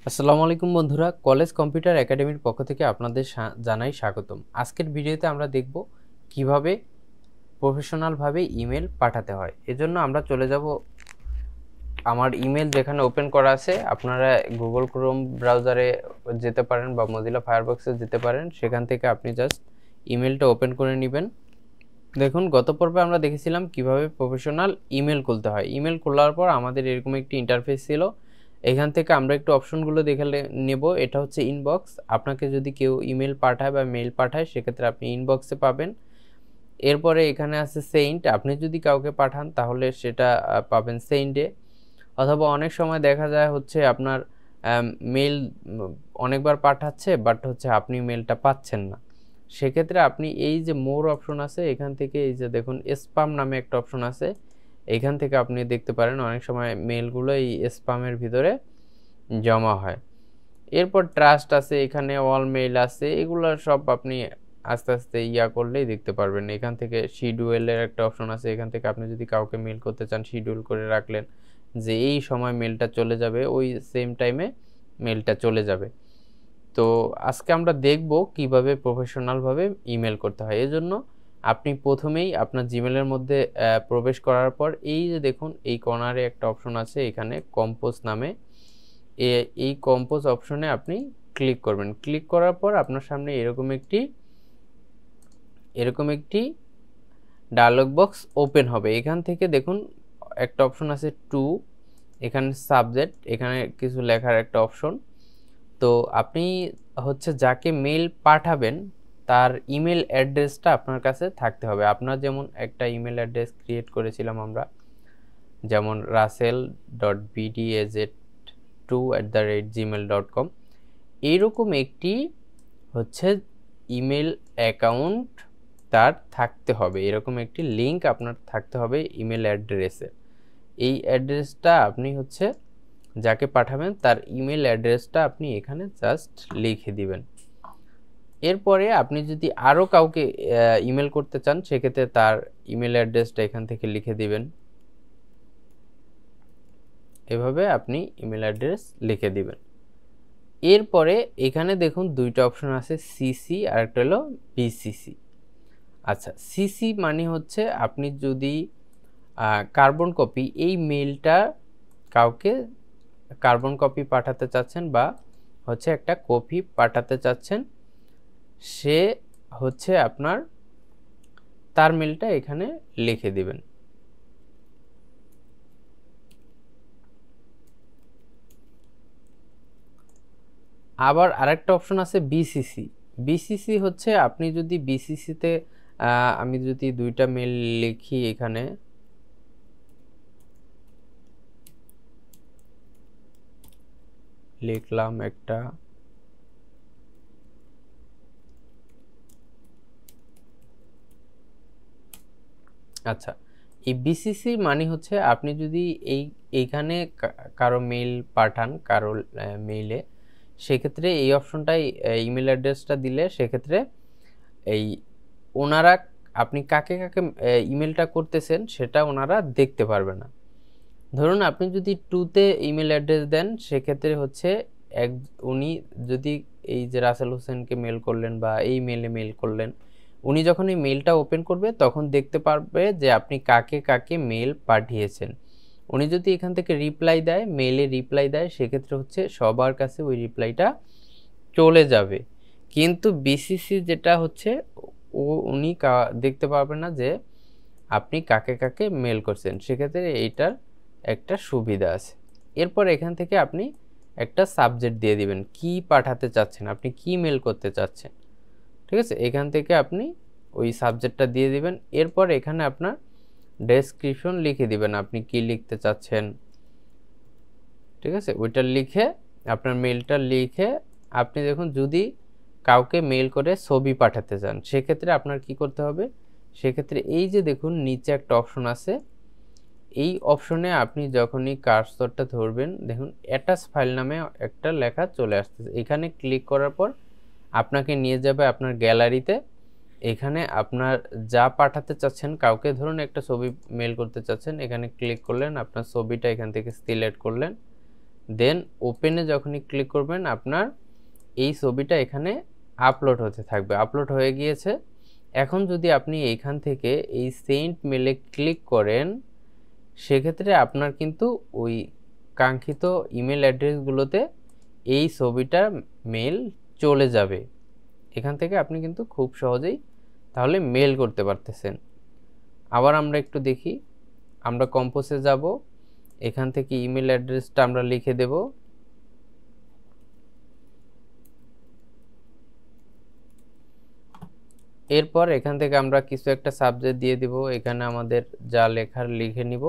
আসসালামু আলাইকুম বন্ধুরা, কলেজ কম্পিউটার একাডেমির পক্ষ থেকে আপনাদের জানাই স্বাগতম। আজকের ভিডিওতে আমরা দেখব কিভাবে প্রফেশনালভাবে ইমেল পাঠাতে হয়। এজন্য আমরা চলে যাব আমার ইমেল যেখানে ওপেন করা আছে। আপনারা গুগল ক্রোম ব্রাউজারে যেতে পারেন বা মজিলা ফায়ারবক্সে যেতে পারেন। সেখান থেকে আপনি জাস্ট ইমেলটা ওপেন করে নেবেন। দেখুন, গত পর্বে আমরা দেখেছিলাম কিভাবে প্রফেশনাল ইমেল খুলতে হয়। ইমেল খোলার পর আমাদের এরকম একটি ইন্টারফেস ছিল। এখান থেকে আমরা একটু অপশনগুলো দেখে নেব। এটা হচ্ছে ইনবক্স। আপনাকে যদি কেউ ইমেল পাঠায় বা মেল পাঠায় সেক্ষেত্রে আপনি ইনবক্সে পাবেন। এরপরে এখানে আছে সেন্ট। আপনি যদি কাউকে পাঠান তাহলে সেটা পাবেন সেন্ডে। অথবা অনেক সময় দেখা যায় হচ্ছে আপনার মেল অনেকবার পাঠাচ্ছে বাট হচ্ছে আপনি মেলটা পাচ্ছেন না। সেক্ষেত্রে আপনি এই যে মোর অপশন আছে এখান থেকে এই যে দেখুন স্প্যাম নামে একটা অপশন আছে, এখান থেকে আপনি দেখতে পারেন অনেক সময় মেলগুলো এই স্প্যামের ভিতরে জমা হয়। এরপর ট্রাস্ট আছে, এখানে অল মেইল আছে, এগুলো সব আপনি আস্তে আস্তে করলেই দেখতে পারবেন। এখান থেকে শিডিউলের একটা অপশন আছে, এখান থেকে আপনি যদি কাউকে মেল করতে চান শিডিউল করে রাখলেন যে এই সময় মেলটা চলে যাবে, ওই সেম টাইমে মেলটা চলে যাবে। তো আজকে আমরা দেখব কিভাবে প্রফেশনালভাবে ইমেল করতে হয়। এজন্য আপনি প্রথমেই আপনার জিমেলের মধ্যে প্রবেশ করার পর এই যে দেখুন এই কর্নারে একটা অপশন আছে, এখানে কম্পোজ নামে এই কম্পোজ অপশনে আপনি ক্লিক করবেন। ক্লিক করার পর আপনার সামনে এরকম একটি ডায়লগ বক্স ওপেন হবে। এখান থেকে দেখুন একটা অপশন আছে টু, এখানে সাবজেক্ট, এখানে কিছু লেখার একটা অপশন। তো আপনি হচ্ছে যাকে মেল পাঠাবেন তার ইমেল অ্যাড্রেসটা আপনার কাছে থাকতে হবে। আপনার যেমন একটা ইমেল অ্যাড্রেস ক্রিয়েট করেছিলাম আমরা, যেমন rasel.bdaz2@gmail.com, এইরকম একটি হচ্ছে ইমেল অ্যাকাউন্ট তার থাকতে হবে। এরকম একটি লিঙ্ক আপনার থাকতে হবে ইমেল অ্যাড্রেসে। এই অ্যাড্রেসটা আপনি হচ্ছে যাকে পাঠাবেন তার ইমেল অ্যাড্রেসটা আপনি এখানে জাস্ট লিখে দিবেন। এরপরে আপনি যদি আরও কাউকে ইমেল করতে চান সেক্ষেত্রে তার ইমেল অ্যাড্রেসটা এখান থেকে লিখে দিবেন। এভাবে আপনি ইমেল অ্যাড্রেস লিখে দিবেন। এরপরে এখানে দেখুন দুইটা অপশন আছে, সিসি আর একটা হলো বিসিসি। আচ্ছা, সিসি মানে হচ্ছে আপনি যদি কার্বন কপি এই মেলটা কাউকে কার্বন কপি পাঠাতে চাচ্ছেন বা হচ্ছে একটা কপি পাঠাতে চাচ্ছেন, সে হচ্ছে আপনার তার মেলটা এখানে লিখে দিবেন। আবার আরেকটা অপশন আছে বিসিসি। বিসিসি হচ্ছে আপনি যদি বিসিসিতে আমি যদি দুইটা মেল লিখি, এখানে লিখলাম একটা, আচ্ছা এই বিসিসি মানে হচ্ছে আপনি যদি এইখানে কারো মেইল পাঠান কারো মেইলে, সেক্ষেত্রে এই অপশনটাই ইমেল অ্যাড্রেসটা দিলে সেক্ষেত্রে এই ওনারা আপনি কাকে কাকে ইমেলটা করতেছেন সেটা ওনারা দেখতে পারবে না। ধরুন আপনি যদি টুতে ইমেল অ্যাড্রেস দেন সেক্ষেত্রে হচ্ছে উনি যদি এই যে রাসেল হোসেনকে মেল করলেন বা এই মেলে মেল করলেন, উনি যখন এই মেলটা ওপেন করবে তখন দেখতে পারবে যে আপনি কাকে কাকে মেল পাঠিয়েছেন। উনি যদি এখান থেকে রিপ্লাই দেয়, মেলে রিপ্লাই দেয়, সেক্ষেত্রে হচ্ছে সবার কাছে ওই রিপ্লাইটা চলে যাবে। কিন্তু বিসিসি যেটা হচ্ছে উনি দেখতে পারবে না যে আপনি কাকে কাকে মেল করছেন। সেক্ষেত্রে এইটার একটা সুবিধা আছে। এরপর এখান থেকে আপনি একটা সাবজেক্ট দিয়ে দিবেন, কি পাঠাতে চাচ্ছেন, আপনি কি মেল করতে চাচ্ছেন। ঠিক আছে, এখান থেকে আপনি ওই সাবজেক্টটা দিয়ে দিবেন। এরপর এখানে আপনার ডেসক্রিপশন লিখে দিবেন, আপনি কি লিখতে চাচ্ছেন। ঠিক আছে, ওইটা লিখে আপনার মেলটা লিখে আপনি দেখুন যদি কাউকে মেল করে ছবি পাঠাতে চান সেক্ষেত্রে আপনার কি করতে হবে। সেক্ষেত্রে এই যে দেখুন নিচে একটা অপশন আছে, এই অপশনে আপনি যখনই কার্সরটা ধরবেন দেখুন অ্যাটাচ ফাইল নামে একটা লেখা চলে আসতেছে। এখানে ক্লিক করার পর আপনাকে নিয়ে যাবে আপনার গ্যালারিতে। এখানে আপনার যা পাঠাতে চাচ্ছেন কাউকে, ধরুন একটা ছবি মেল করতে চাচ্ছেন, এখানে ক্লিক করলেন, আপনার ছবিটা এখান থেকে সিলেক্ট করলেন, দেন ওপেনে যখনই ক্লিক করবেন আপনার এই ছবিটা এখানে আপলোড হতে থাকবে। আপলোড হয়ে গিয়েছে। এখন যদি আপনি এইখান থেকে এই সেন্ড মেলে ক্লিক করেন, সেক্ষেত্রে আপনার কিন্তু ওই কাঙ্ক্ষিত ইমেল অ্যাড্রেসগুলোতে এই ছবিটার মেল চলে যাবে। এখান থেকে আপনি কিন্তু খুব সহজেই তাহলে মেল করতে পারতেছেন। আবার আমরা একটু দেখি, আমরা কম্পোজে যাব, এখান থেকে ইমেল অ্যাড্রেসটা আমরা লিখে দেব। এরপর এখান থেকে আমরা কিছু একটা সাবজেক্ট দিয়ে দিব, এখানে আমাদের যা লেখার লিখে নিব।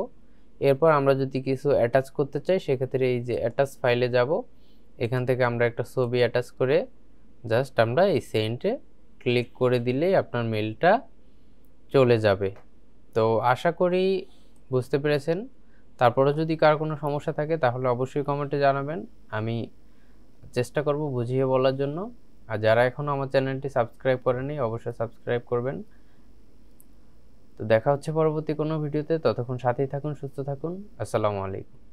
এরপর আমরা যদি কিছু অ্যাটাচ করতে চাই সেক্ষেত্রে এই যে অ্যাটাচ ফাইলে যাব, এখান থেকে আমরা একটা ছবি অ্যাটাচ করে জাস্ট আমরা এই সেন্ডে ক্লিক করে দিলেই আপনার মেলটা চলে যাবে। তো আশা করি বুঝতে পেরেছেন। তারপরে যদি কার কোনো সমস্যা থাকে তাহলে অবশ্যই কমেন্টে জানাবেন, আমি চেষ্টা করব বুঝিয়ে বলার জন্য। আর যারা এখনও আমার চ্যানেলটি সাবস্ক্রাইব করেনি অবশ্যই সাবস্ক্রাইব করবেন। তো দেখা হচ্ছে পরবর্তী কোনো ভিডিওতে, ততক্ষণ সাথেই থাকুন, সুস্থ থাকুন। আসসালামু আলাইকুম।